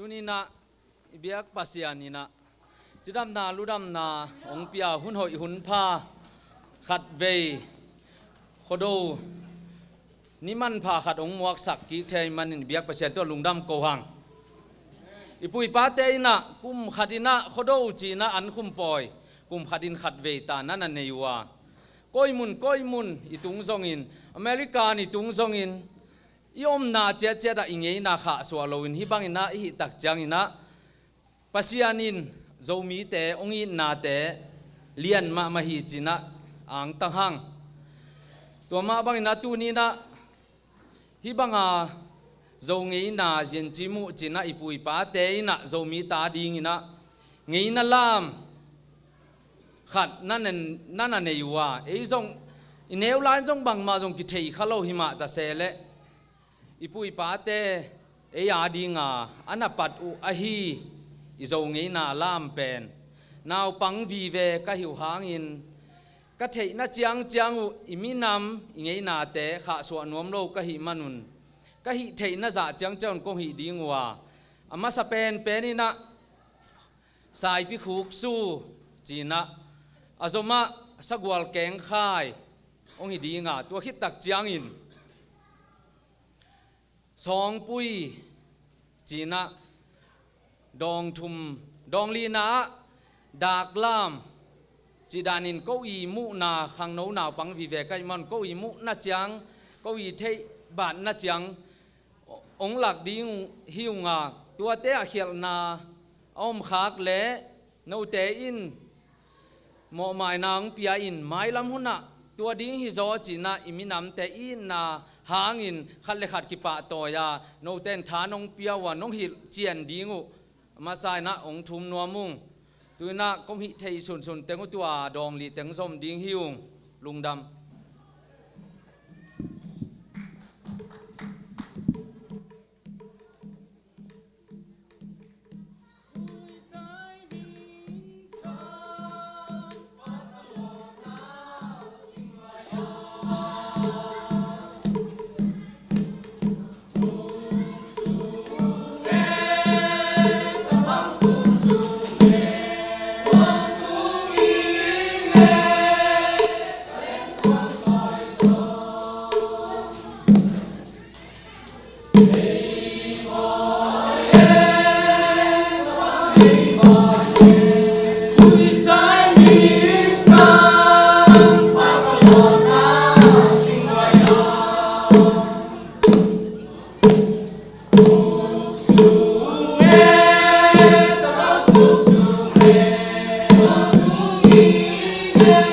tunina biak pasianina chidam na ludam na ongpia hun hoi hun pha khat ve khodo niman pha khat ong muak sak ki thei manin biak pasian to lungdam ko hang ipui pa te na kum khatina khodo china an khum poi kum khatin khat ve ta nana neiwa koimun itung zongin America ni tung zongin iom na che che da ingei na kha swalowin hi bangina hi tak changina pasianin zomi te ongi na te lian ma ma hi china ang tanghang to ma bangina tu ni na hi banga zongei na jin chimu china ipui pa te ina zomi ta ding ina ngei na lam khat nana neiwa ei zong ineu lan zong bang ma zong ki thei khalo hi ma ta se le ipui pa te ei adinga anapat u ahi izo ngei na lam pen naw pang vi ve ka hiu hangin ka thei na chiang u iminam ngei na te kha so nuam lo ka hi manun ka hi thei na za chiang ko hi dingwa ama sa pen penina sai pi khuk su china azoma sagwal keng khai ong hi dinga tua khit tak chiang in song pui china dong thum dong li na dak lam chi danin ko i mu na khang no naw pang vi ve kai man ko i mu na chiang ko i thei ban na chiang ong lak ding hiunga tua te a khial na om khak le no te in mo mai nang pia in mai lam huna tua ding hi zo china iminam te in na hangin khat le khat ki pa to ya no ten tha nong pia wa nong hi chian dingu ma sai na ong thum nuamung tuina kom hi thei sun tengu tua dong li teng zom ding hiung lungdam Yeah.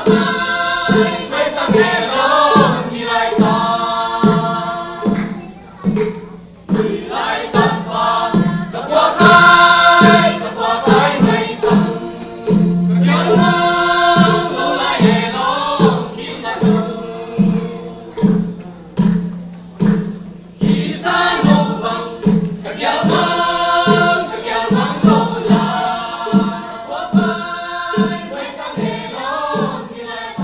Hãy subscribe cho kênh Ghiền Mì Gõ để không bỏ lỡ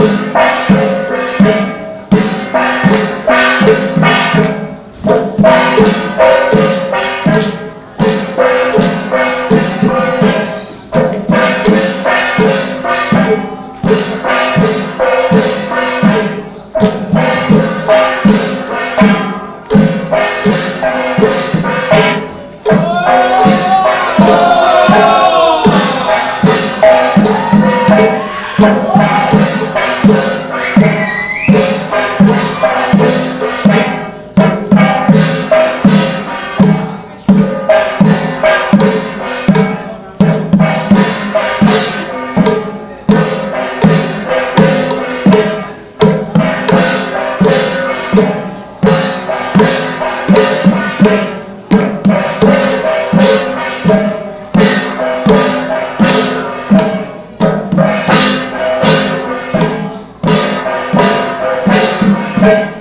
Thank you.